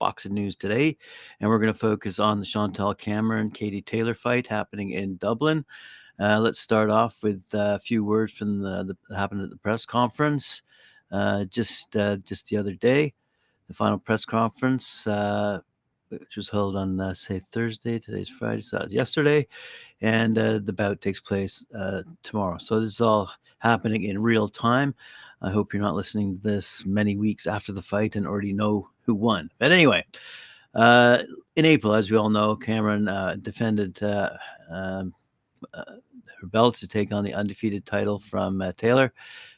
boxing news today, and we're going to focus on the Chantelle Cameron-Katie Taylor fight happening in Dublin. Let's start off with a few words from the happened at the press conference just the other day. The final press conference, which was held on, say, Thursday. Today's Friday, so that was yesterday. And the bout takes place tomorrow. So this is all happening in real time. I hope you're not listening to this many weeks after the fight and already know who won. But anyway, in April, as we all know, Cameron defended her belt to take on the undefeated title from Taylor.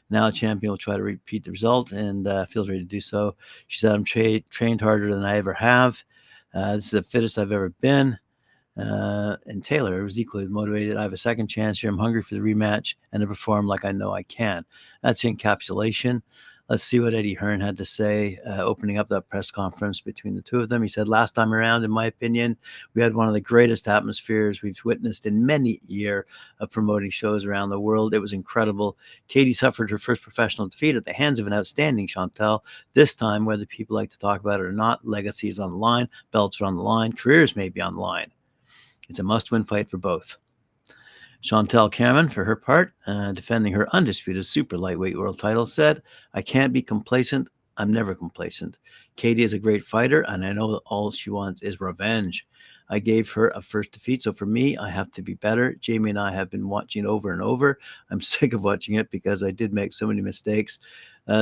Now champion will try to repeat the result and feels ready to do so. She said, I'm trained harder than I ever have. This is the fittest I've ever been. And Taylor was equally motivated. I have a second chance here. I'm hungry for the rematch and to perform like I know I can. That's the encapsulation. Let's see what Eddie Hearn had to say, opening up that press conference between the two of them. He said, last time around, in my opinion, we had one of the greatest atmospheres we've witnessed in many years of promoting shows around the world. It was incredible. Katie suffered her first professional defeat at the hands of an outstanding Chantelle. This time, whether people like to talk about it or not, legacy is on the line, belts are on the line, careers may be on the line. It's a must-win fight for both. Chantelle Cameron, for her part, defending her undisputed super lightweight world title, said, I can't be complacent. I'm never complacent. Katie is a great fighter, and I know that all she wants is revenge. I gave her a first defeat, so for me, I have to be better. Jamie and I have been watching over and over. I'm sick of watching it because I did make so many mistakes.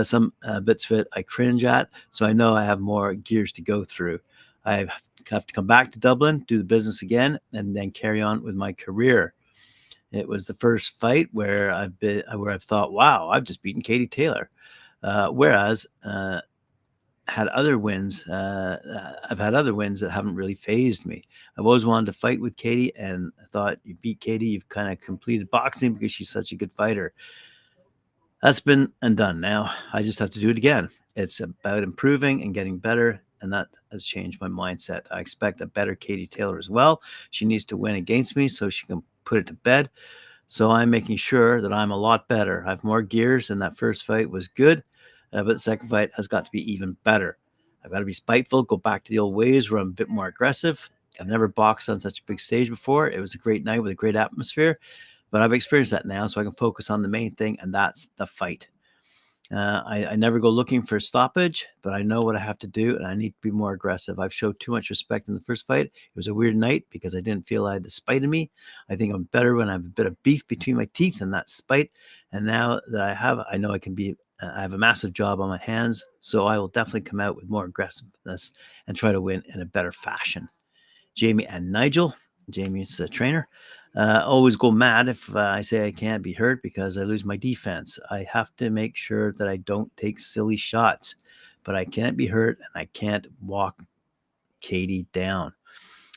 Some bits of it I cringe at, so I know I have more gears to go through. I have to come back to Dublin, do the business again, and then carry on with my career. It was the first fight where I've thought, wow, I've just beaten Katie Taylor. Whereas had other wins, I've had other wins that haven't really fazed me. I've always wanted to fight with Katie, and I thought, you beat Katie, you've kind of completed boxing because she's such a good fighter. That's been and done. Now I just have to do it again. It's about improving and getting better, and that has changed my mindset. I expect a better Katie Taylor as well. She needs to win against me so she can put it to bed. So I'm making sure that I'm a lot better. I have more gears, and that first fight was good, but the second fight has got to be even better. I've got to be spiteful, go back to the old ways where I'm a bit more aggressive. I've never boxed on such a big stage before. It was a great night with a great atmosphere, but I've experienced that now, so I can focus on the main thing, and that's the fight. I never go looking for a stoppage, but I know what I have to do, and I need to be more aggressive. I've showed too much respect in the first fight. It was a weird night because I didn't feel I had the spite in me. I think I'm better when I have a bit of beef between my teeth and that spite. And now that I know I can be. I have a massive job on my hands, so I will definitely come out with more aggressiveness and try to win in a better fashion. Jamie and Nigel. Jamie's a trainer. Always go mad if I say I can't be hurt because I lose my defense. I have to make sure that I don't take silly shots, but I can't be hurt and I can't walk Katie down.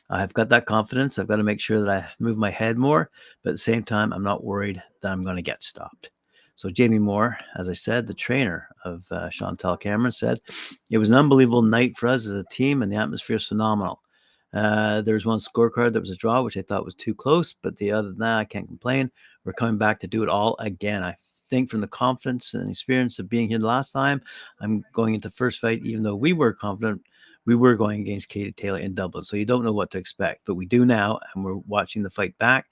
I've got that confidence. I've got to make sure that I move my head more, but at the same time, I'm not worried that I'm going to get stopped. So Jamie Moore, as I said, the trainer of Chantelle Cameron, said, it was an unbelievable night for us as a team and the atmosphere is phenomenal. There was one scorecard that was a draw, which I thought was too close, but the other than that, I can't complain. We're coming back to do it all again. I think from the confidence and experience of being here the last time, I'm going into the first fight, even though we were confident, we were going against Katie Taylor in Dublin. So you don't know what to expect, but we do now, and we're watching the fight back,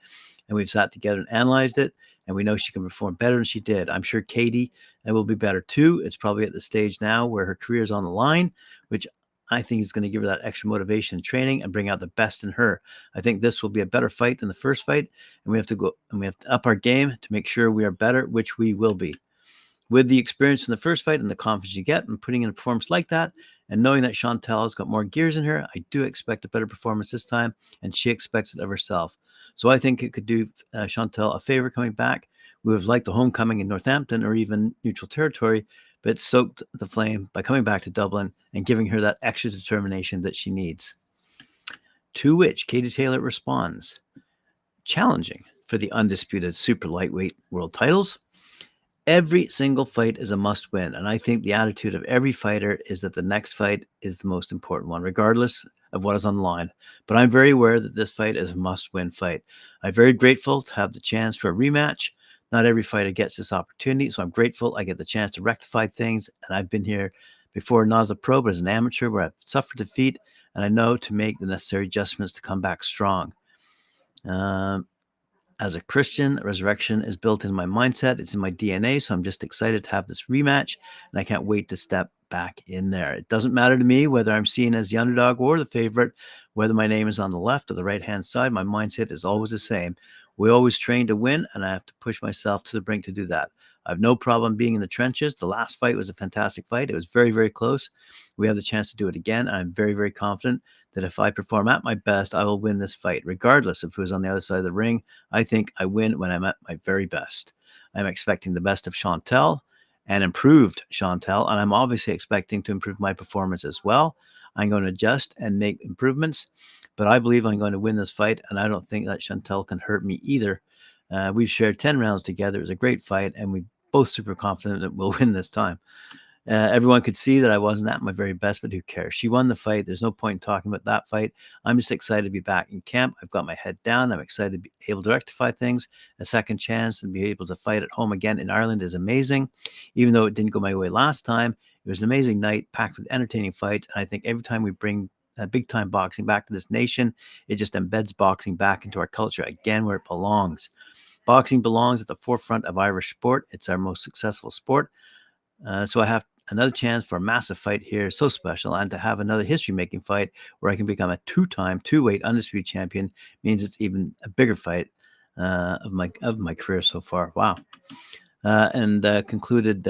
and we've sat together and analyzed it, and we know she can perform better than she did. I'm sure Katie will be better too. It's probably at the stage now where her career is on the line, which I think is going to give her that extra motivation and training and bring out the best in her. I think this will be a better fight than the first fight, and we have to up our game to make sure we are better, which we will be. With the experience from the first fight and the confidence you get and putting in a performance like that, and knowing that Chantelle has got more gears in her, I do expect a better performance this time, and she expects it of herself. So I think it could do Chantelle a favor coming back. We would have liked the homecoming in Northampton or even neutral territory, but stoked the flame by coming back to Dublin and giving her that extra determination that she needs. To which Katie Taylor responds, challenging for the undisputed super lightweight world titles. Every single fight is a must win, and I think the attitude of every fighter is that the next fight is the most important one, regardless of what is on the line. But I'm very aware that this fight is a must-win fight. I'm very grateful to have the chance for a rematch. Not every fighter gets this opportunity, so I'm grateful I get the chance to rectify things, and I've been here before not as a pro, but as an amateur, where I've suffered defeat, and I know to make the necessary adjustments to come back strong. As a Christian, resurrection is built into my mindset. It's in my DNA, so I'm just excited to have this rematch, and I can't wait to step back in there. It doesn't matter to me whether I'm seen as the underdog or the favorite, whether my name is on the left or the right-hand side. My mindset is always the same. We always train to win, and I have to push myself to the brink to do that. I have no problem being in the trenches. The last fight was a fantastic fight. It was very, very close. We have the chance to do it again, and I'm very, very confident that if I perform at my best, I will win this fight, regardless of who's on the other side of the ring. I think I win when I'm at my very best. I'm expecting the best of Chantelle and improved Chantelle, and I'm obviously expecting to improve my performance as well. I'm going to adjust and make improvements, but I believe I'm going to win this fight, and I don't think that Chantelle can hurt me either. We've shared 10 rounds together. It was a great fight, and we're both super confident that we'll win this time. Everyone could see that I wasn't at my very best, but who cares? She won the fight. There's no point in talking about that fight. I'm just excited to be back in camp. I've got my head down. I'm excited to be able to rectify things. A second chance and be able to fight at home again in Ireland is amazing. Even though it didn't go my way last time, it was an amazing night packed with entertaining fights. And I think every time we bring big-time boxing back to this nation, it just embeds boxing back into our culture again where it belongs. Boxing belongs at the forefront of Irish sport. It's our most successful sport. So I have another chance for a massive fight here, so special, and to have another history-making fight where I can become a two-time, two-weight undisputed champion means it's even a bigger fight of my career so far. Wow. And concluded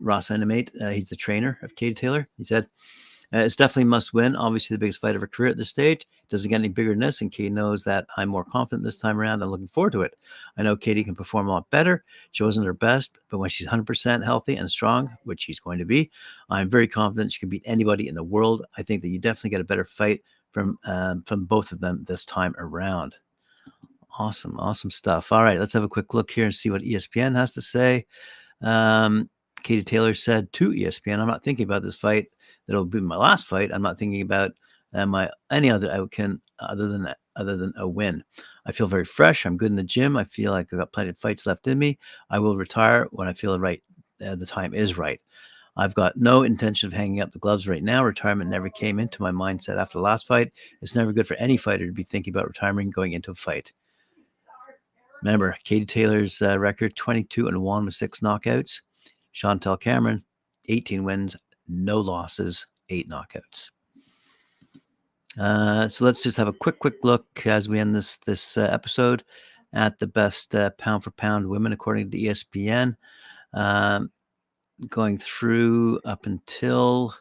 Ross Animate, he's the trainer of Katie Taylor. He said, it's definitely must win. Obviously, the biggest fight of her career at this stage. Doesn't get any bigger than this, and Katie knows that I'm more confident this time around. I'm looking forward to it. I know Katie can perform a lot better. She wasn't her best, but when she's 100% healthy and strong, which she's going to be, I'm very confident she can beat anybody in the world. I think that you definitely get a better fight from both of them this time around. Awesome, awesome stuff. All right, let's have a quick look here and see what ESPN has to say. Katie Taylor said to ESPN, I'm not thinking about this fight. That'll be my last fight. I'm not thinking about any other outcome other than a win. I feel very fresh. I'm good in the gym. I feel like I've got plenty of fights left in me. I will retire when I feel right. The time is right. I've got no intention of hanging up the gloves right now. Retirement never came into my mindset after the last fight. It's never good for any fighter to be thinking about retiring going into a fight. Remember, Katie Taylor's record, 22-1 with 6 knockouts. Chantelle Cameron, 18 wins, no losses, 8 knockouts. So let's just have a quick look as we end this episode at the best pound for pound women according to ESPN. Going through up until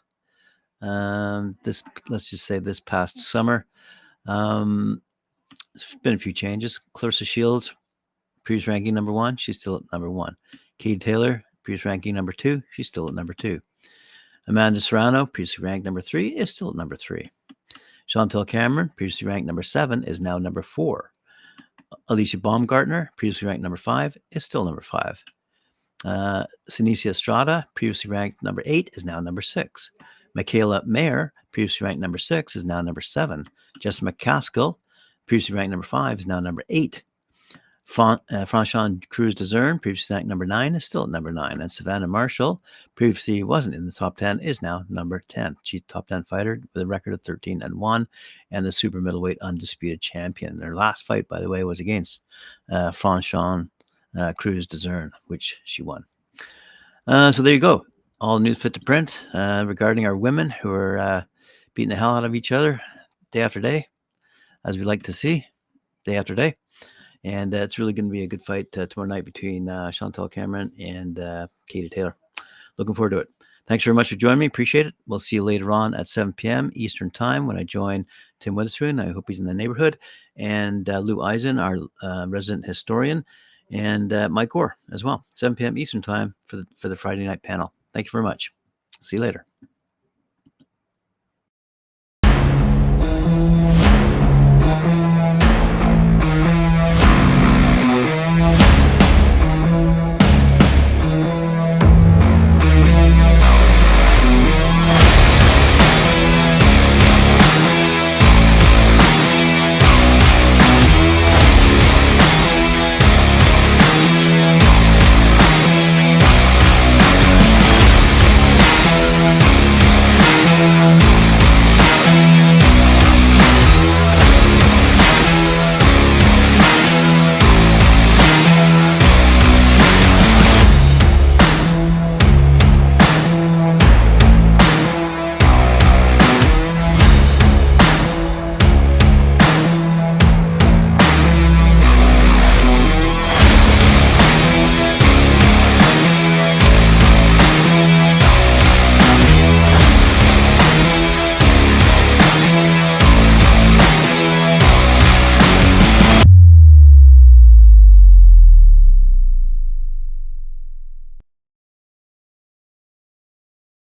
this, let's just say this past summer. There's been a few changes. Clarissa Shields, previous ranking number 1, she's still at number 1. Katie Taylor, previous ranking number 2, she's still at number 2. Amanda Serrano, previously ranked number 3, is still at number 3. Chantelle Cameron, previously ranked number 7, is now number 4. Alicia Baumgartner, previously ranked number 5, is still number 5. Sinicia Estrada, previously ranked number 8, is now number 6. Michaela Mayer, previously ranked number 6, is now number 7. Jessica McCaskill, previously ranked number 5, is now number 8. Franchon Cruz Dezern, previously ranked number 9, is still at number 9. And Savannah Marshall, previously wasn't in the top 10, is now number 10. She's a top 10 fighter with a record of 13-1 and the super middleweight undisputed champion. Their last fight, by the way, was against Franchon Cruz Dezern, which she won. So there you go. All news fit to print regarding our women who are beating the hell out of each other day after day, as we like to see, day after day. And it's really going to be a good fight tomorrow night between Chantelle Cameron and Katie Taylor. Looking forward to it. Thanks very much for joining me. Appreciate it. We'll see you later on at 7 p.m. Eastern Time when I join Tim Witherspoon. I hope he's in the neighborhood. And Lou Eisen, our resident historian, and Mike Gore as well. 7 p.m. Eastern Time for the Friday night panel. Thank you very much. See you later.